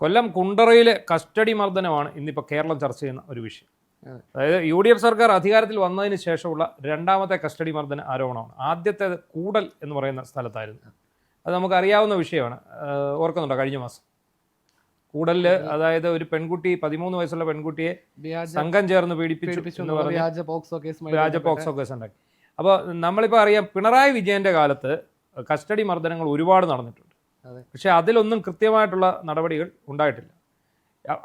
കൊല്ലം കുണ്ടറയിലെ custody മർദ്ദനമാണ് ഇന്നിപ്പോൾ കേരളം ചർച്ച ചെയ്യുന്ന ഒരു വിഷയം. അതായത് UDF സർക്കാർ അധികാരത്തിൽ വന്നതിന് ശേഷമുള്ള രണ്ടാമത്തെ കസ്റ്റഡി മർദ്ദന ആരോപണമാണ്. ആദ്യത്തേത് കൂടൽ എന്ന് പറയുന്ന സ്ഥലത്തായിരുന്നു. അത് നമുക്കറിയാവുന്ന വിഷയമാണ്. ഓർക്കുന്നുണ്ടോ? കഴിഞ്ഞ മാസം കൂടലിൽ, അതായത് ഒരു പെൺകുട്ടി, 13 വയസ്സുള്ള പെൺകുട്ടിയെ സംഘം ചേർന്ന് പീഡിപ്പിച്ചു എന്ന് പറഞ്ഞ് വ്യാജ പോക്സോ കേസ് ഉണ്ടാക്കി. അപ്പോൾ നമ്മളിപ്പോൾ അറിയാം, പിണറായി വിജയൻ്റെ കാലത്ത് കസ്റ്റഡി മർദ്ദനങ്ങൾ ഒരുപാട് നടന്നിട്ടുണ്ട്. പക്ഷേ അതിലൊന്നും കൃത്യമായിട്ടുള്ള നടപടികൾ ഉണ്ടായിട്ടില്ല.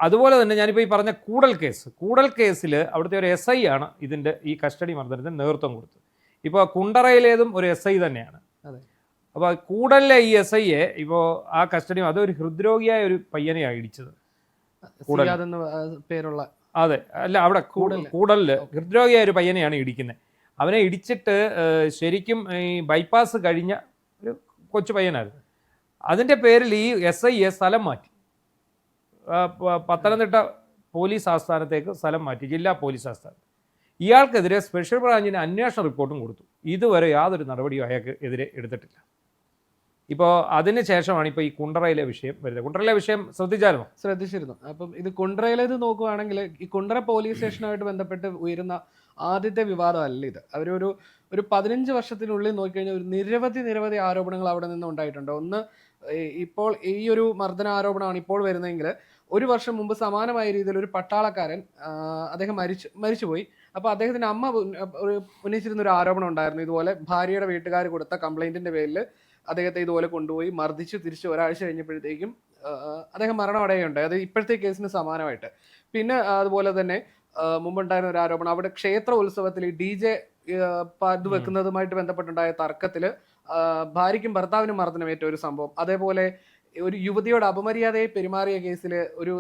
അതുപോലെ തന്നെ ഞാനിപ്പോൾ ഈ പറഞ്ഞ കൂടൽ കേസിൽ അവിടുത്തെ ഒരു SI ആണ് ഈ കസ്റ്റഡി മർദ്ദനത്തിന് നേതൃത്വം കൊടുത്തത്. ഇപ്പോൾ കുണ്ടറയിലേതും ഒരു SI തന്നെയാണ്. അപ്പോൾ കൂടലിലെ ഈ SIയെ ഇപ്പോൾ ആ കസ്റ്റഡി, അതൊരു ഹൃദ്രോഗിയായ ഒരു പയ്യനെയാണ് ഇടിച്ചത്. പേരുള്ള അതെ, അല്ല, അവിടെ കൂടലിൽ ഹൃദ്രോഗിയായ ഒരു പയ്യനെയാണ് ഇടിക്കുന്നത്. അവനെ ഇടിച്ചിട്ട് ശരിക്കും ഈ ബൈപ്പാസ് കഴിഞ്ഞ ഒരു കൊച്ചു പയ്യനായിരുന്നു. അതിൻ്റെ പേരിൽ ഈ SIയെ സ്ഥലം മാറ്റി, പത്തനംതിട്ട പോലീസ് ആസ്ഥാനത്തേക്ക് സ്ഥലം മാറ്റി, ജില്ലാ പോലീസ് ആസ്ഥാനം. ഇയാൾക്കെതിരെ സ്പെഷ്യൽ ബ്രാഞ്ചിന് അന്വേഷണ റിപ്പോർട്ടും കൊടുത്തു. ഇതുവരെ യാതൊരു നടപടിയും അയാൾക്ക് എതിരെ എടുത്തിട്ടില്ല. ഇപ്പോൾ അതിന് ശേഷമാണ് ഇപ്പോൾ ഈ കുണ്ടറയിലെ വിഷയം വരുന്നത്. കുണ്ടറയിലെ വിഷയം ശ്രദ്ധിച്ചിരുന്നു. അപ്പം ഇത് കുണ്ടറയിലേത് നോക്കുകയാണെങ്കിൽ, ഈ കുണ്ടറ പോലീസ് സ്റ്റേഷനുമായിട്ട് ബന്ധപ്പെട്ട് ഉയരുന്ന ആദ്യത്തെ വിവാദമല്ല ഇത്. അവരൊരു 15 വർഷത്തിനുള്ളിൽ നോക്കിക്കഴിഞ്ഞാൽ ഒരു നിരവധി ആരോപണങ്ങൾ അവിടെ നിന്ന് ഉണ്ടായിട്ടുണ്ട്. ഒന്ന്, ഇപ്പോൾ ഈ ഒരു മർദ്ദന ആരോപണമാണ് ഇപ്പോൾ വരുന്നതെങ്കിൽ, ഒരു വർഷം മുമ്പ് സമാനമായ രീതിയിൽ ഒരു പട്ടാളക്കാരൻ, അദ്ദേഹം മരിച്ചുപോയി. അപ്പോൾ അദ്ദേഹത്തിൻ്റെ അമ്മ ഉന്നയിച്ചിരുന്ന ഒരു ആരോപണം ഉണ്ടായിരുന്നു. ഇതുപോലെ ഭാര്യയുടെ വീട്ടുകാർ കൊടുത്ത കംപ്ലൈൻറ്റിൻ്റെ പേരിൽ അദ്ദേഹത്തെ ഇതുപോലെ കൊണ്ടുപോയി മർദ്ദിച്ചു. തിരിച്ച് ഒരാഴ്ച കഴിഞ്ഞപ്പോഴത്തേക്കും അദ്ദേഹം മരണമടയുണ്ടായി. അത് ഇപ്പോഴത്തെ കേസിന് സമാനമായിട്ട്. പിന്നെ അതുപോലെ തന്നെ മുമ്പുണ്ടായിരുന്ന ഒരു ആരോപണം, അവിടെ ക്ഷേത്ര ഉത്സവത്തിൽ DJ ഇത് വെക്കുന്നതുമായിട്ട് ബന്ധപ്പെട്ടുണ്ടായ തർക്കത്തിൽ ഭാര്യയ്ക്കും ഭർത്താവിനും മർദ്ദനമേറ്റ ഒരു സംഭവം. അതേപോലെ ഒരു യുവതിയോട് അപമര്യാദയെ പെരുമാറിയ കേസിൽ ഒരു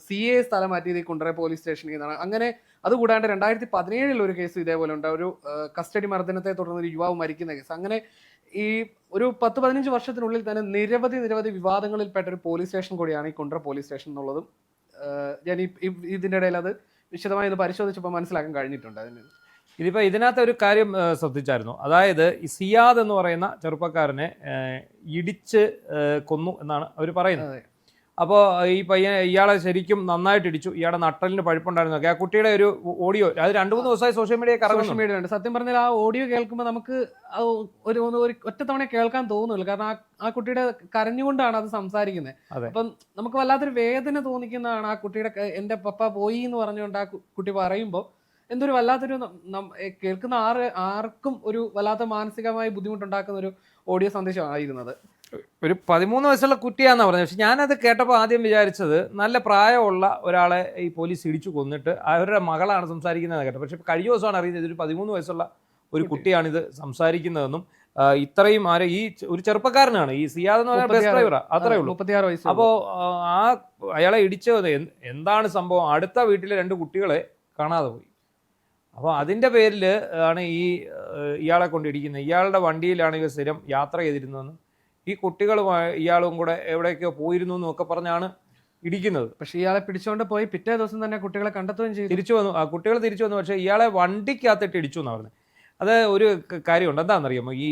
CA സ്ഥലം മാറ്റിയത് ഈ കുണ്ടറ പോലീസ് സ്റ്റേഷനിൽ നിന്നാണ്. അങ്ങനെ അതുകൂടാണ്ട് 2017 ഒരു കേസ് ഇതേപോലെ ഉണ്ട്. ഒരു കസ്റ്റഡി മർദ്ദനത്തെ തുടർന്ന് ഒരു യുവാവ് മരിക്കുന്ന കേസ്. അങ്ങനെ ഈ ഒരു 10-15 വർഷത്തിനുള്ളിൽ തന്നെ നിരവധി വിവാദങ്ങളിൽപ്പെട്ട ഒരു പോലീസ് സ്റ്റേഷൻ കൂടിയാണ് ഈ കുണ്ടറ പോലീസ് സ്റ്റേഷൻ എന്നുള്ളതും ഞാൻ ഇതിൻ്റെ ഇടയിൽ അത് വിശദമായി ഇത് പരിശോധിച്ചപ്പോൾ മനസ്സിലാക്കാൻ കഴിഞ്ഞിട്ടുണ്ട്. ഇതിപ്പോൾ ഇതിനകത്ത് ഒരു കാര്യം ശ്രദ്ധിച്ചായിരുന്നു. അതായത് ഈ സിയാദ് എന്ന് പറയുന്ന ചെറുപ്പക്കാരനെ ഇടിച്ച് കൊന്നു എന്നാണ് അവർ പറയുന്നത്. അപ്പോൾ ഈ ഇയാളെ ശരിക്കും നന്നായിട്ട് ഇടിച്ചു. ഇയാളുടെ നട്ടലിന് പഴുപ്പുണ്ടായിരുന്നു. ആ കുട്ടിയുടെ ഒരു ഓഡിയോ, അത് 2-3 ദിവസമായി സോഷ്യൽ മീഡിയയിലുണ്ട്. സത്യം പറഞ്ഞാൽ ആ ഓഡിയോ കേൾക്കുമ്പോൾ നമുക്ക് ഒരു ഒറ്റ തവണ കേൾക്കാൻ തോന്നുന്നില്ല. കാരണം ആ കുട്ടിയുടെ കരഞ്ഞുകൊണ്ടാണ് അത് സംസാരിക്കുന്നത്. അപ്പം നമുക്ക് വല്ലാത്തൊരു വേദന തോന്നിക്കുന്നതാണ്. ആ കുട്ടിയുടെ എൻ്റെ പപ്പ പോയി എന്ന് പറഞ്ഞുകൊണ്ട് ആ കുട്ടി പറയുമ്പോൾ എന്തൊരു വല്ലാത്തൊരു കേൾക്കുന്ന ആർക്കും ഒരു വല്ലാത്ത മാനസികമായി ബുദ്ധിമുട്ടുണ്ടാക്കുന്ന ഒരു ഓഡിയോ സന്ദേശമായിരുന്നത്. ഒരു 13 വയസ്സുള്ള കുട്ടിയാണെന്നാണ് പറഞ്ഞത്. പക്ഷെ ഞാനത് കേട്ടപ്പോൾ ആദ്യം വിചാരിച്ചത് നല്ല പ്രായമുള്ള ഒരാളെ ഈ പോലീസ് ഇടിച്ചു കൊന്നിട്ട് അവരുടെ മകളാണ് സംസാരിക്കുന്നത് കേട്ടോ. പക്ഷെ കഴിഞ്ഞ ദിവസമാണ് അറിയുന്നത് ഒരു 13 വയസ്സുള്ള ഒരു കുട്ടിയാണിത് സംസാരിക്കുന്നതെന്നും ഇത്രയും ഈ ഒരു ചെറുപ്പക്കാരനാണ് ഈ സിയാദ് എന്ന് പറഞ്ഞ ബസ് ഡ്രൈവറാ, അത്രേ ഉള്ളൂ, 36 വയസ്സ്. അപ്പോൾ അയാളെ ഇടിച്ചത് എന്താണ് സംഭവം? അടുത്ത വീട്ടിലെ 2 കുട്ടികളെ കാണാതെ പോയി. അപ്പോൾ അതിൻ്റെ പേരിൽ ആണ് ഇയാളെ കൊണ്ട് ഇടിക്കുന്നത്. ഇയാളുടെ വണ്ടിയിലാണ് ഇവർ സ്ഥിരം യാത്ര ചെയ്തിരുന്നതെന്നും ഈ കുട്ടികളുമായി ഇയാളും കൂടെ എവിടേക്കോ പോയിരുന്നു എന്നൊക്കെ പറഞ്ഞാണ് ഇടിക്കുന്നത്. പക്ഷേ ഇയാളെ പിടിച്ചുകൊണ്ട് പോയി പിറ്റേ ദിവസം തന്നെ കുട്ടികളെ കണ്ടെത്തുകയും ചെയ്തു. കുട്ടികൾ തിരിച്ചു വന്നു. പക്ഷേ ഇയാളെ വണ്ടിക്കകത്തിട്ട് ഇടിച്ചു എന്നാണ് പറഞ്ഞത്. അത് ഒരു കാര്യമുണ്ട്, എന്താണെന്നറിയാമോ? ഈ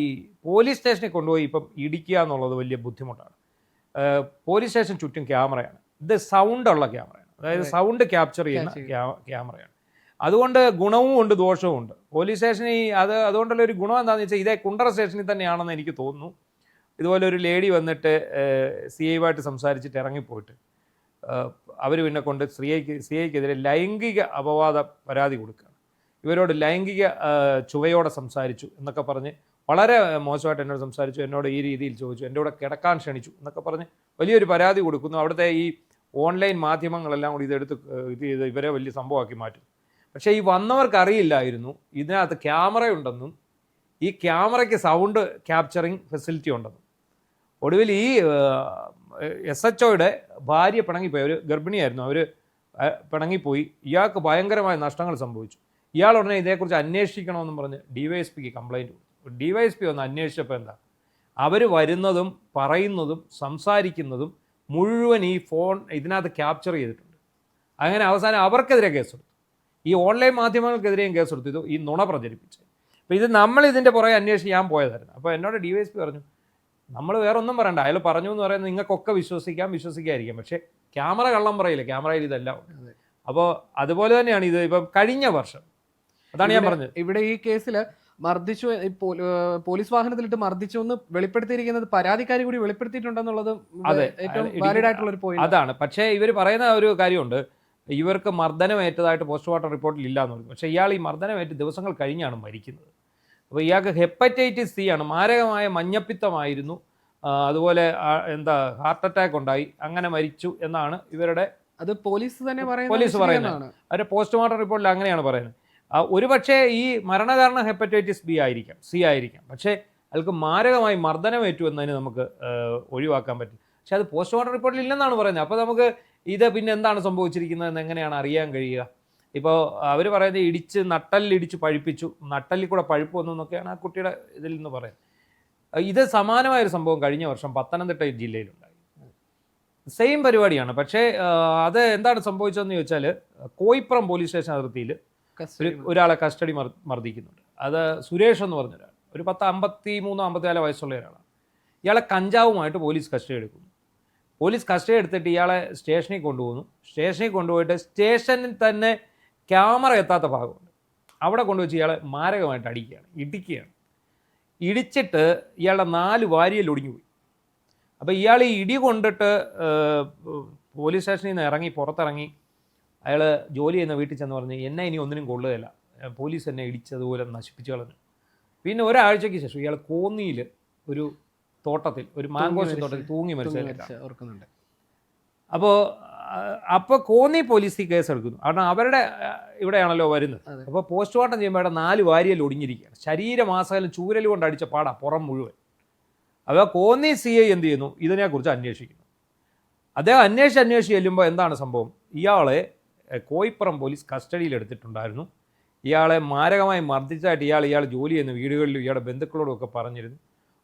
പോലീസ് സ്റ്റേഷനിൽ കൊണ്ടുപോയി ഇപ്പം ഇടിക്കുക എന്നുള്ളത് വലിയ ബുദ്ധിമുട്ടാണ്. പോലീസ് സ്റ്റേഷൻ ചുറ്റും ക്യാമറയാണ്. ഇത് സൗണ്ടുള്ള ക്യാമറയാണ്, അതായത് സൗണ്ട് ക്യാപ്ചർ ചെയ്യുന്ന ക്യാമറയാണ്. അതുകൊണ്ട് ഗുണവും ഉണ്ട് ദോഷവും ഉണ്ട്. പോലീസ് സ്റ്റേഷനിൽ അതുകൊണ്ടുള്ള ഒരു ഗുണം എന്താണെന്ന് വെച്ചാൽ, ഇതേ കുണ്ടറ സ്റ്റേഷനിൽ തന്നെയാണെന്ന് എനിക്ക് തോന്നുന്നു. ഇതുപോലെ ഒരു ലേഡി വന്നിട്ട് CIയുമായിട്ട് സംസാരിച്ചിട്ട് ഇറങ്ങിപ്പോയിട്ട് അവർ പിന്നെ കൊണ്ട് CIക്കെതിരെ ലൈംഗിക അപവാദ പരാതി കൊടുക്കുകയാണ്. ഇവരോട് ലൈംഗിക ചുവയോടെ സംസാരിച്ചു എന്നൊക്കെ പറഞ്ഞ് വളരെ മോശമായിട്ട് എന്നോട് സംസാരിച്ചു, എന്നോട് ഈ രീതിയിൽ ചോദിച്ചു, എൻ്റെ കൂടെ കിടക്കാൻ ക്ഷണിച്ചു എന്നൊക്കെ പറഞ്ഞ് വലിയൊരു പരാതി കൊടുക്കുന്നു. അവിടുത്തെ ഈ ഓൺലൈൻ മാധ്യമങ്ങളെല്ലാം കൂടി ഇതെടുത്ത് ചെയ്ത് ഇവരെ വലിയ സംഭവമാക്കി മാറ്റും. പക്ഷേ ഈ വന്നവർക്ക് അറിയില്ലായിരുന്നു ഇതിനകത്ത് ക്യാമറയുണ്ടെന്നും ഈ ക്യാമറയ്ക്ക് സൗണ്ട് ക്യാപ്ചറിങ് ഫെസിലിറ്റി ഉണ്ടെന്നും. ഒടുവിൽ ഈ SHOയുടെ ഭാര്യ പിണങ്ങിപ്പോയി. അവർ ഗർഭിണിയായിരുന്നു, അവർ പിണങ്ങിപ്പോയി. ഇയാൾക്ക് ഭയങ്കരമായ നഷ്ടങ്ങൾ സംഭവിച്ചു. ഇയാൾ ഉടനെ ഇതേക്കുറിച്ച് അന്വേഷിക്കണമെന്നും പറഞ്ഞ് DYSPക്ക് കംപ്ലൈൻറ്റ് കൊടുത്തു. DYSP ഒന്ന് അന്വേഷിച്ചപ്പോൾ എന്താ, അവർ വരുന്നതും പറയുന്നതും സംസാരിക്കുന്നതും മുഴുവൻ ഈ ഫോൺ ഇതിനകത്ത് ക്യാപ്ചർ ചെയ്തിട്ടുണ്ട്. അങ്ങനെ അവസാനം അവർക്കെതിരെ കേസെടുത്തു. ഈ ഓൺലൈൻ മാധ്യമങ്ങൾക്കെതിരെയും കേസെടുത്തു, ഈ നുണ പ്രചരിപ്പിച്ച്. അപ്പോൾ ഇത് ഇതിൻ്റെ പുറകെ അന്വേഷിച്ച് ഞാൻ പോയതായിരുന്നു. അപ്പോൾ എന്നോട് DYSP പറഞ്ഞു, നമ്മൾ വേറെ ഒന്നും പറയണ്ട, അയാൾ പറഞ്ഞു എന്ന് പറയുന്നത് നിങ്ങൾക്കൊക്കെ വിശ്വസിക്കാതിരിക്കാം, പക്ഷേ ക്യാമറ കള്ളം പറയില്ല, ക്യാമറയിൽ ഇതെല്ലാം ഉണ്ട്. അതെ. അപ്പോൾ അതുപോലെ തന്നെയാണ് ഇത് ഇപ്പം കഴിഞ്ഞ വർഷം. അതാണ് ഞാൻ പറഞ്ഞത്. ഇവിടെ ഈ കേസിൽ മർദ്ദിച്ചു, പോലീസ് വാഹനത്തിലിട്ട് മർദ്ദിച്ചു എന്ന് വെളിപ്പെടുത്തിയിരിക്കുന്നത് പരാതിക്കാരി കൂടി വെളിപ്പെടുത്തിയിട്ടുണ്ടെന്നുള്ളത് അതെ, ഏറ്റവും വാലിഡ് ആയിട്ടുള്ള ഒരു പോയിന്റ് അതാണ്. പക്ഷേ ഇവർ പറയുന്ന ഒരു കാര്യമുണ്ട്, ഇവർക്ക് മർദ്ദനമേറ്റതായിട്ട് പോസ്റ്റ്മോർട്ടം റിപ്പോർട്ടിൽ ഇല്ല എന്ന് പറഞ്ഞു. പക്ഷേ ഇയാൾ ഈ മർദ്ദനമേറ്റ് ദിവസങ്ങൾ കഴിഞ്ഞാണ് മരിക്കുന്നത്. അപ്പോൾ ഇയാൾക്ക് ഹെപ്പറ്റൈറ്റിസ് സി ആണ്, മാരകമായ മഞ്ഞപ്പിത്തമായിരുന്നു, അതുപോലെ ഹാർട്ട് അറ്റാക്ക് ഉണ്ടായി, അങ്ങനെ മരിച്ചു എന്നാണ് ഇവരുടെ അത് പോലീസ് തന്നെ പോലീസ് പറയുന്നത്. അവരുടെ പോസ്റ്റ്മോർട്ടം റിപ്പോർട്ടിൽ അങ്ങനെയാണ് പറയുന്നത്. ഒരു പക്ഷേ ഈ മരണകാരണം ഹെപ്പറ്റൈറ്റിസ് ബി ആയിരിക്കാം, സി ആയിരിക്കാം. പക്ഷേ അയാൾക്ക് മാരകമായി മർദ്ദനമേറ്റു എന്നതിന് നമുക്ക് ഒഴിവാക്കാൻ പറ്റും. പക്ഷെ അത് പോസ്റ്റ്മോർട്ടം റിപ്പോർട്ടിൽ ഇല്ലെന്നാണ് പറയുന്നത്. അപ്പോൾ നമുക്ക് ഇത് പിന്നെ എന്താണ് സംഭവിച്ചിരിക്കുന്നത് എന്ന് എങ്ങനെയാണ് അറിയാൻ കഴിയുക? ഇപ്പോൾ അവർ പറയുന്നത് നട്ടലിടിച്ച് പഴുപ്പിച്ചു, നട്ടലിൽ കൂടെ പഴുപ്പ് വന്നു എന്നൊക്കെയാണ് ആ കുട്ടിയുടെ ഇതിൽ നിന്ന് പറയുന്നത്. ഇത് സമാനമായൊരു സംഭവം കഴിഞ്ഞ വർഷം പത്തനംതിട്ട ജില്ലയിലുണ്ടായി. സെയിം പരിപാടിയാണ്. പക്ഷേ അത് എന്താണ് സംഭവിച്ചതെന്ന് ചോദിച്ചാൽ, കോയിപ്പുറം പോലീസ് സ്റ്റേഷൻ അതിർത്തിയിൽ ഒരാളെ കസ്റ്റഡി മർദ്ദിക്കുന്നുണ്ട്. അത് സുരേഷ് എന്ന് പറഞ്ഞ ഒരാൾ, ഒരു 53-54 വയസ്സുള്ള ഒരാളാണ്. ഇയാളെ കഞ്ചാവുമായിട്ട് പോലീസ് കസ്റ്റഡി എടുക്കുന്നു. പോലീസ് കസ്റ്റഡി എടുത്തിട്ട് ഇയാളെ സ്റ്റേഷനിൽ കൊണ്ടുപോകുന്നു. സ്റ്റേഷനിൽ കൊണ്ടുപോയിട്ട് സ്റ്റേഷനിൽ തന്നെ ക്യാമറ എത്താത്ത ഭാഗമുണ്ട്, അവിടെ കൊണ്ടുവച്ച് ഇയാളെ മാരകമായിട്ട് ഇടിക്കുകയാണ്. ഇടിച്ചിട്ട് ഇയാളുടെ 4 വാരിയൽ ഒടിഞ്ഞുപോയി. അപ്പോൾ ഇയാൾ ഈ ഇടി കൊണ്ടിട്ട് പോലീസ് സ്റ്റേഷനിൽ നിന്ന് പുറത്തിറങ്ങി അയാൾ ജോലി ചെയ്യുന്ന വീട്ടിൽ ചെന്ന് പറഞ്ഞ്, എന്നെ ഇനി ഒന്നിനും കൊള്ളുകയില്ല, പോലീസ് എന്നെ ഇടിച്ചതുപോലെ നശിപ്പിച്ചു കളഞ്ഞു. പിന്നെ ഒരാഴ്ചയ്ക്ക് ശേഷം ഇയാൾ കോന്നിയിൽ ഒരു തോട്ടത്തിൽ, ഒരു മാങ്കോസ് തോട്ടത്തിൽ തൂങ്ങി മരിച്ചേക്കുന്നുണ്ട്. അപ്പോൾ കോന്നി പോലീസ് ഈ കേസ് എടുക്കുന്നു. കാരണം അവരുടെ ഇവിടെയാണല്ലോ വരുന്നത്. അപ്പോൾ പോസ്റ്റ്മോർട്ടം ചെയ്യുമ്പോൾ അവിടെ 4 വാരിയൽ ഒടിഞ്ഞിരിക്കുകയാണ്. ശരീരമാസകലം ചൂരൽ കൊണ്ട് അടിച്ച പാടാ പുറം മുഴുവൻ. അപ്പോൾ കോന്നി CI എന്ത് ചെയ്യുന്നു, ഇതിനെക്കുറിച്ച് അന്വേഷിക്കുന്നു. അദ്ദേഹം അന്വേഷിച്ച് ചെല്ലുമ്പോൾ എന്താണ് സംഭവം, ഇയാളെ കോയിപ്പുറം പോലീസ് കസ്റ്റഡിയിൽ എടുത്തിട്ടുണ്ടായിരുന്നു. ഇയാളെ മാരകമായി മർദ്ദിച്ചായിട്ട് ഇയാൾ ജോലി ചെയ്യുന്ന വീടുകളിലും ഇയാളുടെ ബന്ധുക്കളോടും ഒക്കെ പറഞ്ഞിരുന്നു.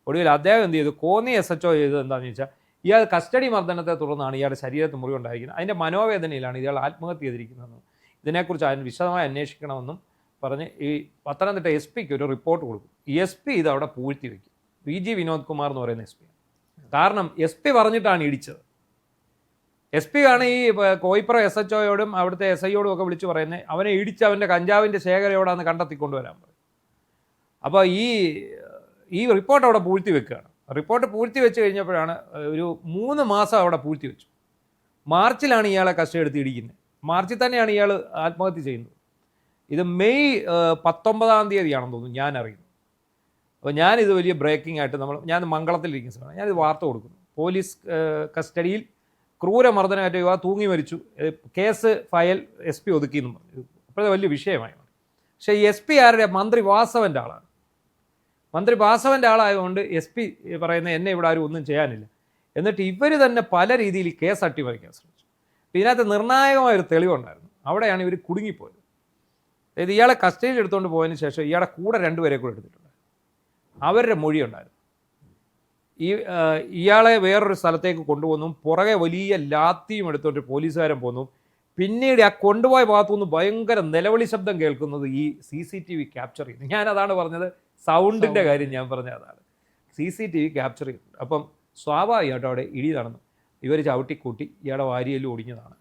ഒടുവിൽ അദ്ദേഹം എന്ത് ചെയ്തു, കോന്നി SHO ചെയ്തത് എന്താണെന്ന് വെച്ചാൽ, ഇയാൾ കസ്റ്റഡി മർദ്ദനത്തെ തുടർന്നാണ് ഇയാളുടെ ശരീരത്തിൽ മുറിവുണ്ടായിരിക്കുന്നത്, അതിൻ്റെ മനോവേദനയിലാണ് ഇയാൾ ആത്മഹത്യ ചെയ്തിരിക്കുന്നതെന്നും ഇതിനെക്കുറിച്ച് വിശദമായി അന്വേഷിക്കണമെന്നും പറഞ്ഞ് ഈ പത്തനംതിട്ട SP ഒരു റിപ്പോർട്ട് കൊടുക്കും. ഈ SP ഇത് അവിടെ പൂഴ്ത്തി വയ്ക്കും. VG വിനോദ് കുമാർ എന്ന് പറയുന്ന SP. കാരണം SP പറഞ്ഞിട്ടാണ് ഇടിച്ചത്. SP ആണ് ഈ കോയിപ്പുറം SHOയോടും അവിടുത്തെ SIയോടും ഒക്കെ വിളിച്ച് പറയുന്നത്, അവനെ ഇടിച്ച് അവൻ്റെ കഞ്ചാവിൻ്റെ ശേഖരം എവിടെയാണെന്ന് കണ്ടെത്തിക്കൊണ്ടുവരാൻ പറയും. അപ്പോൾ ഈ റിപ്പോർട്ട് അവിടെ പൂഴ്ത്തി വെക്കുകയാണ്. റിപ്പോർട്ട് പൂഴ്ത്തി വെച്ച് കഴിഞ്ഞപ്പോഴാണ് ഒരു 3 മാസം അവിടെ പൂഴ്ത്തി വെച്ചു. മാർച്ചിലാണ് ഇയാളെ കസ്റ്റഡി എടുത്ത് ഇടിക്കുന്നത്. മാർച്ചിൽ തന്നെയാണ് ഇയാൾ ആത്മഹത്യ ചെയ്യുന്നത്. ഇത് മെയ് 19 തീയതിയാണെന്ന് തോന്നുന്നു ഞാൻ അറിയുന്നത്. അപ്പോൾ ഞാനിത് വലിയ ബ്രേക്കിംഗ് ആയിട്ട് ഞാൻ മംഗളത്തിലിരിക്കുന്ന സമയമാണ് ഞാനിത് വാർത്ത കൊടുക്കുന്നു. പോലീസ് കസ്റ്റഡിയിൽ ക്രൂരമർദ്ദനമേറ്റ യുവാവ് തൂങ്ങി മരിച്ചു, കേസ് ഫയൽ SP ഒതുക്കിയെന്നും പറഞ്ഞു. അപ്പോഴത്തെ വലിയ വിഷയമായി. പക്ഷേ ഈ SP ആരുടെ, മന്ത്രി വാസവൻ്റെ ആളാണ്. മന്ത്രി വാസവൻ്റെ ആളായതുകൊണ്ട് SP പറയുന്നത് എന്നെ ഇവിടെ ആരും ഒന്നും ചെയ്യാനില്ല. എന്നിട്ട് ഇവർ തന്നെ പല രീതിയിൽ കേസ് അട്ടിമറിക്കാൻ ശ്രമിച്ചു. ഇതിനകത്ത് നിർണായകമായൊരു തെളിവുണ്ടായിരുന്നു. അവിടെയാണ് ഇവർ കുടുങ്ങിപ്പോയത്. അതായത് ഇയാളെ കസ്റ്റഡിയിൽ എടുത്തുകൊണ്ട് പോയതിന് ശേഷം ഇയാളുടെ കൂടെ 2 പേരെ കൂടെ എടുത്തിട്ടുണ്ട്. അവരുടെ മൊഴിയുണ്ടായിരുന്നു. ഇയാളെ വേറൊരു സ്ഥലത്തേക്ക് കൊണ്ടുപോകുന്നു, പുറകെ വലിയ ലാത്തിയും എടുത്തുകൊണ്ട് പോലീസുകാരൻ പോന്നു. പിന്നീട് ആ കൊണ്ടുപോയ ഭാഗത്തുനിന്ന് ഭയങ്കര നിലവിളി ശബ്ദം കേൾക്കുന്നത് ഈ CCTV ക്യാപ്ചർ ചെയ്യുന്നു. ഞാനതാണ് പറഞ്ഞത്, സൗണ്ടിൻ്റെ കാര്യം ഞാൻ പറഞ്ഞത് അതാണ്. CCTV ക്യാപ്ചർ ചെയ്യുന്നുണ്ട്. അപ്പം സ്വാഭാവികമായിട്ടും അവിടെ ഇടി നടന്നു. ഇവർ ചവിട്ടിക്കൂട്ടി ഇയാളുടെ വാരിയെല്ലാം ഒടിഞ്ഞതാണ്.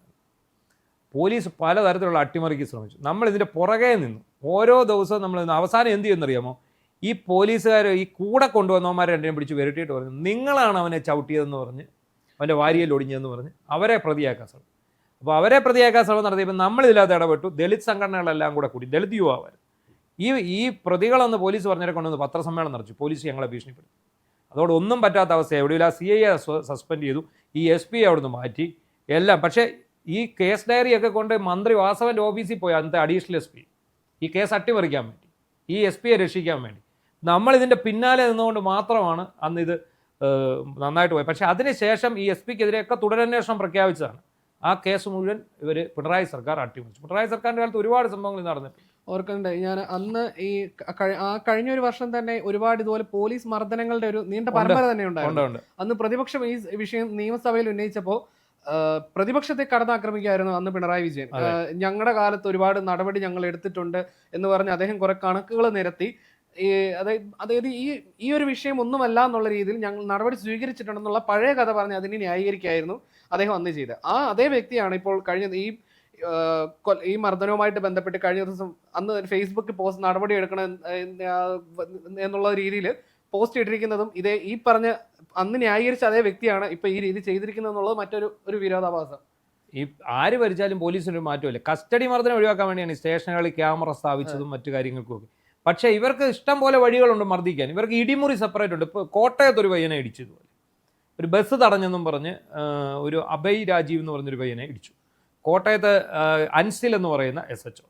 പോലീസ് പലതരത്തിലുള്ള അട്ടിമറിക്ക് ശ്രമിച്ചു. നമ്മളിതിൻ്റെ പുറകെ നിന്നു. ഓരോ ദിവസവും നമ്മൾ അവസാനം എന്ത് ചെയ്യുമെന്നറിയാമോ, ഈ പോലീസുകാർ ഈ കൂടെ കൊണ്ടുവന്നവന്മാരെ 2 പിടിച്ച് വിരട്ടിയിട്ട് പറഞ്ഞു, നിങ്ങളാണ് അവനെ ചവിട്ടിയതെന്ന് പറഞ്ഞ്, അവൻ്റെ വാരിയെല്ലാം ഒടിഞ്ഞതെന്ന് പറഞ്ഞ് അവരെ പ്രതിയാക്കാൻ ശ്രമിച്ചു. അപ്പോൾ അവരെ പ്രതിയാക്കാൻ ശ്രമം നടത്തിയപ്പോൾ നമ്മളിതിനകത്ത് ഇടപെട്ടു. ദളിത് സംഘടനകളെല്ലാം കൂടെ കൂടി, ദളിത് യുവാവർ ഈ പ്രതികളെന്ന് പോലീസ് പറഞ്ഞവരെ കൊണ്ടുവന്ന് പത്രസമ്മേളനം നടത്തി. പോലീസ് ഞങ്ങളെ ഭീഷണിപ്പെടുത്തി. അതോടെ ഒന്നും പറ്റാത്ത അവസ്ഥ. എവിടെയില്ല, CI സസ്പെൻഡ് ചെയ്തു, ഈ SP അവിടുന്ന് മാറ്റി എല്ലാം. പക്ഷേ ഈ കേസ് ഡയറിയൊക്കെ കൊണ്ട് മന്ത്രി വാസവൻ്റെ ഓഫീസിൽ പോയി അന്നത്തെ അഡീഷണൽ SP ഈ കേസ് അട്ടിമറിക്കാൻ വേണ്ടി, ഈ SP രക്ഷിക്കാൻ വേണ്ടി. നമ്മളിതിൻ്റെ പിന്നാലെ നിന്നുകൊണ്ട് മാത്രമാണ് അന്ന് ഇത് നന്നായിട്ട് പോയത്. പക്ഷേ അതിനുശേഷം ഈ SP-ക്കെതിരെയൊക്കെ തുടരന്വേഷണം പ്രഖ്യാപിച്ചതാണ്. ആ കേസ് മുഴുവൻ ഇവർ പിണറായി സർക്കാർ അട്ടിമറിച്ചു. പിണറായി സർക്കാരിൻ്റെ കാലത്ത് ഒരുപാട് സംഭവങ്ങൾ നടന്നിട്ടുണ്ട്. ഓർക്കുന്നുണ്ട് ഞാൻ അന്ന് ഈ കഴിഞ്ഞ ഒരു വർഷം തന്നെ ഒരുപാട് ഇതുപോലെ പോലീസ് മർദ്ദനങ്ങളുടെ ഒരു നീണ്ട പരമ്പര തന്നെ ഉണ്ടായിരുന്നു. അന്ന് പ്രതിപക്ഷം ഈ വിഷയം നിയമസഭയിൽ ഉന്നയിച്ചപ്പോൾ പ്രതിപക്ഷത്തെ കടന്നാക്രമിക്കുകയായിരുന്നു അന്ന് പിണറായി വിജയൻ. ഞങ്ങളുടെ കാലത്ത് ഒരുപാട് നടപടി ഞങ്ങൾ എടുത്തിട്ടുണ്ട് എന്ന് പറഞ്ഞ് അദ്ദേഹം കുറെ കണക്കുകൾ നിരത്തി അതായത് ഈ ഒരു വിഷയം ഒന്നുമല്ല എന്നുള്ള രീതിയിൽ ഞങ്ങൾ നടപടി സ്വീകരിച്ചിട്ടുണ്ടെന്നുള്ള പഴയ കഥ പറഞ്ഞ് അതിനെ ന്യായീകരിക്കായിരുന്നു അദ്ദേഹം അന്ന് ചെയ്തത്. അതേ വ്യക്തിയാണ് ഇപ്പോൾ കഴിഞ്ഞ ഈ മർദ്ദനവുമായിട്ട് ബന്ധപ്പെട്ട് കഴിഞ്ഞ ദിവസം അന്ന് ഫേസ്ബുക്ക് പോസ്റ്റ് നടപടി എടുക്കണം എന്നുള്ള രീതിയിൽ പോസ്റ്റ് ഇട്ടിരിക്കുന്നതും ഈ പറഞ്ഞ അന്ന് ന്യായീകരിച്ച അതേ വ്യക്തിയാണ് ഇപ്പൊ ഈ രീതി ചെയ്തിരിക്കുന്നത് എന്നുള്ളത് മറ്റൊരു വിരോധാഭാസം. ഈ ആര് ഭരിച്ചാലും പോലീസിനൊരു മാറ്റമില്ല. കസ്റ്റഡി മർദ്ദനം ഒഴിവാക്കാൻ വേണ്ടിയാണ് ഈ സ്റ്റേഷനുകളിൽ ക്യാമറ സ്ഥാപിച്ചതും മറ്റു കാര്യങ്ങൾക്കും ഒക്കെ. പക്ഷേ ഇവർക്ക് ഇഷ്ടം പോലെ വഴികളുണ്ട് മർദ്ദിക്കാൻ. ഇവർക്ക് ഇടിമുറി സെപ്പറേറ്റ് ഉണ്ട്. ഇപ്പോൾ കോട്ടയത്ത് ഒരു പയ്യനെ ഇടിച്ചതുപോലെ ഒരു ബസ് തടഞ്ഞെന്നും പറഞ്ഞ് ഒരു അഭയ് രാജീവ് എന്ന് പറഞ്ഞൊരു പയ്യനെ ഇടിച്ചു. കോട്ടയത്ത് അൻസിൽ എന്ന് പറയുന്ന SHO,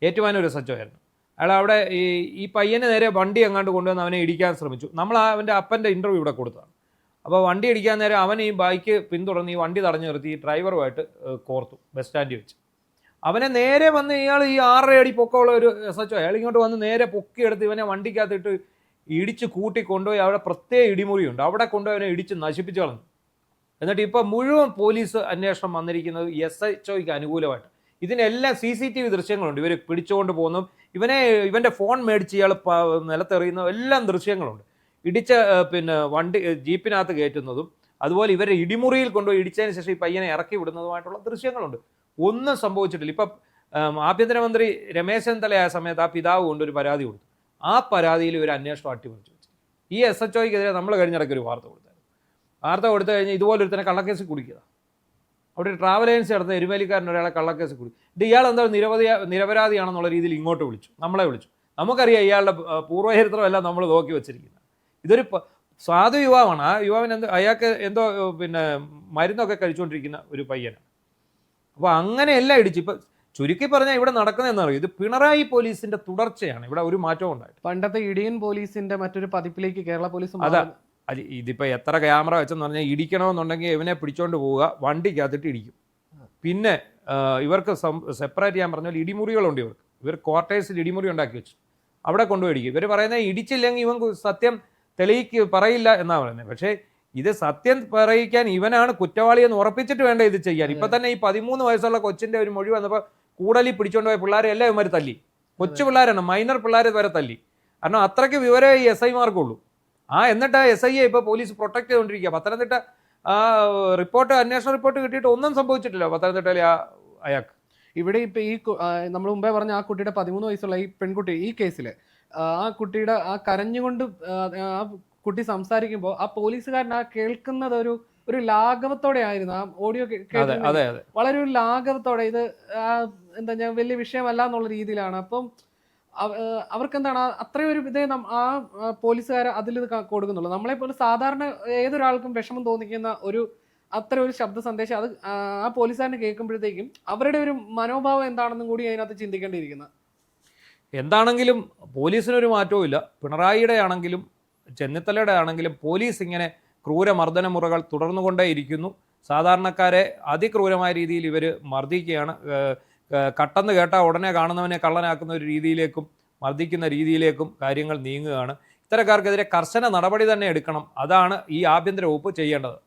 ഏറ്റുമാനൂർ SHO ആയിരുന്നു. അയാൾ അവിടെ ഈ പയ്യന് നേരെ വണ്ടി എങ്ങാണ്ട് കൊണ്ടുവന്ന് അവനെ ഇടിക്കാൻ ശ്രമിച്ചു. നമ്മൾ അവൻ്റെ അപ്പൻ്റെ ഇൻ്റർവ്യൂ ഇവിടെ കൊടുത്തതാണ്. അപ്പോൾ വണ്ടി ഇടിക്കാൻ നേരം അവൻ ഈ ബൈക്ക് പിന്തുടർന്ന് ഈ വണ്ടി തടഞ്ഞു നിർത്തി ഈ ഡ്രൈവറുമായിട്ട് കോർത്തു ബസ് സ്റ്റാൻഡിൽ വെച്ച്. അവനെ നേരെ വന്ന് ഇയാൾ ഈ 6 അടി പൊക്കമുള്ള ഒരു SHO അയാൾ ഇങ്ങോട്ട് വന്ന് നേരെ പൊക്കിയെടുത്ത് ഇവനെ വണ്ടിക്കകത്തിട്ട് ഇടിച്ച് കൂട്ടി കൊണ്ടുപോയി അവിടെ പ്രത്യേക ഇടിമുറിയുണ്ട്, അവിടെ കൊണ്ടുപോയി അവനെ ഇടിച്ച് നശിപ്പിച്ച് കളഞ്ഞു. എന്നിട്ട് ഇപ്പോൾ മുഴുവൻ പോലീസ് അന്വേഷണം വന്നിരിക്കുന്നത് SHOയ്ക്ക് അനുകൂലമായിട്ട്. ഇതിനെല്ലാം CCTV ദൃശ്യങ്ങളുണ്ട്. ഇവർ പിടിച്ചുകൊണ്ട് പോകുന്നതും ഇവൻ്റെ ഫോൺ മേടിച്ച് ഇയാൾ നിലത്തെറിയുന്നതും എല്ലാം ദൃശ്യങ്ങളുണ്ട്. ഇടിച്ച വണ്ടി ജീപ്പിനകത്ത് കയറ്റുന്നതും അതുപോലെ ഇവരെ ഇടിമുറിയിൽ കൊണ്ടുപോയി ഇടിച്ചതിന് ശേഷം ഈ പയ്യനെ ഇറക്കി വിടുന്നതുമായിട്ടുള്ള ദൃശ്യങ്ങളുണ്ട്. ഒന്നും സംഭവിച്ചിട്ടില്ല. ഇപ്പം ആഭ്യന്തരമന്ത്രി രമേശ് ചെന്നിത്തല ആയ സമയത്ത് ആ പിതാവ് കൊണ്ടൊരു പരാതി കൊടുത്തു. ആ പരാതിയിൽ ഒരു അന്വേഷണം അട്ടിമറിച്ചു വെച്ചു. ഈ SHOയ്ക്കെതിരെ നമ്മൾ കഴിഞ്ഞിടയ്ക്ക് ഒരു വാർത്ത കൊടുത്തായിരുന്നു. വാർത്ത കൊടുത്തു കഴിഞ്ഞാൽ ഇതുപോലൊരു തന്നെ കള്ളക്കേസ് കുടിക്കുക. അവിടെ ഒരു ട്രാവൽ ഏജൻസി നടത്തുന്ന എരുമേലിക്കാരൻ ഒരാളെ കള്ളക്കേസ് കുടി. ഇയാൾ എന്താ നിരപരാധിയാണെന്നുള്ള രീതിയിൽ ഇങ്ങോട്ട് വിളിച്ചു, നമ്മളെ വിളിച്ചു. നമുക്കറിയാം ഇയാളുടെ പൂർവ്വചരിത്രമെല്ലാം നമ്മൾ നോക്കി വെച്ചിരിക്കുന്നത്. ഇതൊരു സാധു യുവാവാണ്. ആ യുവാവിന് അയാൾക്ക് എന്തോ മരുന്നൊക്കെ കഴിച്ചുകൊണ്ടിരിക്കുന്ന ഒരു പയ്യനാണ്. അപ്പോൾ അങ്ങനെയെല്ലാം ഇടിച്ചു. ഇപ്പം ചുരുക്കി പറഞ്ഞാൽ ഇവിടെ നടക്കുന്നതെന്നറിയും, ഇത് പിണറായി പോലീസിന്റെ തുടർച്ചയാണ്. ഇവിടെ ഒരു മാറ്റവും ഉണ്ടായിട്ട്. പണ്ടത്തെ ഇടിയൻ പോലീസിന്റെ മറ്റൊരു പതിപ്പിലേക്ക് കേരള പോലീസ് അതാ. ഇതിപ്പോൾ എത്ര ക്യാമറ വെച്ചെന്ന് പറഞ്ഞാൽ ഇടിക്കണമെന്നുണ്ടെങ്കിൽ ഇവനെ പിടിച്ചോണ്ട് പോവുക, വണ്ടിക്കകത്തിട്ട് ഇടിക്കും. പിന്നെ ഇവർക്ക് സെപ്പറേറ്റ് ചെയ്യാൻ പറഞ്ഞാൽ ഇടിമുറികളുണ്ട്. ഇവർ ക്വാർട്ടേഴ്സിൽ ഇടിമുറി ഉണ്ടാക്കി വെച്ചു, അവിടെ കൊണ്ടുപോയി ഇടിക്കും. ഇവർ പറയുന്നത് ഇടിച്ചില്ലെങ്കിൽ ഇവൻ സത്യം പറയില്ല എന്നാണ് പറയുന്നത്. പക്ഷേ ഇത് സത്യം പറയിക്കാൻ ഇവനാണ് കുറ്റവാളി എന്ന് ഉറപ്പിച്ചിട്ട് വേണ്ട ഇത് ചെയ്യാൻ. ഇപ്പം തന്നെ ഈ 13 വയസ്സുള്ള കൊച്ചിൻ്റെ ഒരു മൊഴി വന്നപ്പോൾ കൂടലിൽ പിടിച്ചോണ്ട് പോയ പിള്ളേരെ എല്ലാം ഇവന്മാർ തല്ലി. കൊച്ചു പിള്ളേരാണ്, മൈനർ പിള്ളേരെ വരെ തല്ലി. കാരണം അത്രയ്ക്ക് വിവരമേ ഈ SI-മാർക്കുള്ളൂ. എന്നിട്ട് SI-യെ ഇപ്പോൾ പോലീസ് പ്രൊട്ടക്ട് ചെയ്തുകൊണ്ടിരിക്കുക. പത്തനംതിട്ട അന്വേഷണ റിപ്പോർട്ട് കിട്ടിയിട്ട് ഒന്നും സംഭവിച്ചിട്ടില്ല പത്തനംതിട്ടയിലെ അയാൾക്ക്. ഇവിടെ ഇപ്പം നമ്മൾ മുമ്പേ പറഞ്ഞ ആ കുട്ടിയുടെ 13 വയസ്സുള്ള ഈ പെൺകുട്ടി, ഈ കേസിൽ ആ കുട്ടിയുടെ കരഞ്ഞുകൊണ്ട് ആ കുട്ടി സംസാരിക്കുമ്പോൾ ആ പോലീസുകാരൻ കേൾക്കുന്നത് ഒരു ലാഘവത്തോടെ ആയിരുന്നു. ആ ഓഡിയോ വളരെ ഒരു ലാഘവത്തോടെ, ഇത് എന്താ ഞാൻ വലിയ വിഷയമല്ല എന്നുള്ള രീതിയിലാണ്. അപ്പം അവർക്കെന്താണ് അത്രയും ഒരു ഇതേ ആ പോലീസുകാർ അതിൽ കൊടുക്കുന്നുള്ളൂ. നമ്മളെപ്പോലെ സാധാരണ ഏതൊരാൾക്കും വിഷമം തോന്നിക്കുന്ന അത്ര ഒരു ശബ്ദ സന്ദേശം അത് ആ പോലീസുകാരന് കേൾക്കുമ്പോഴത്തേക്കും അവരുടെ ഒരു മനോഭാവം എന്താണെന്നും കൂടി അതിനകത്ത് ചിന്തിക്കേണ്ടിയിരിക്കുന്നത്. എന്താണെങ്കിലും പോലീസിനൊരു മാറ്റവും ഇല്ല. പിണറായിയുടെ ആണെങ്കിലും ചെന്നിത്തലയുടെ ആണെങ്കിലും പോലീസ് ഇങ്ങനെ ക്രൂരമർദ്ദന മുറകൾ തുടർന്നുകൊണ്ടേയിരിക്കുന്നു. സാധാരണക്കാരെ അതിക്രൂരമായ രീതിയിൽ ഇവർ മർദ്ദിക്കുകയാണ്. കട്ടെന്ന് കേട്ടാൽ ഉടനെ കാണുന്നവനെ കള്ളനാക്കുന്ന ഒരു രീതിയിലേക്കും മർദ്ദിക്കുന്ന രീതിയിലേക്കും കാര്യങ്ങൾ നീങ്ങുകയാണ്. ഇത്തരക്കാർക്കെതിരെ കർശന നടപടി തന്നെ എടുക്കണം. അതാണ് ഈ ആഭ്യന്തര വകുപ്പ് ചെയ്യേണ്ടത്.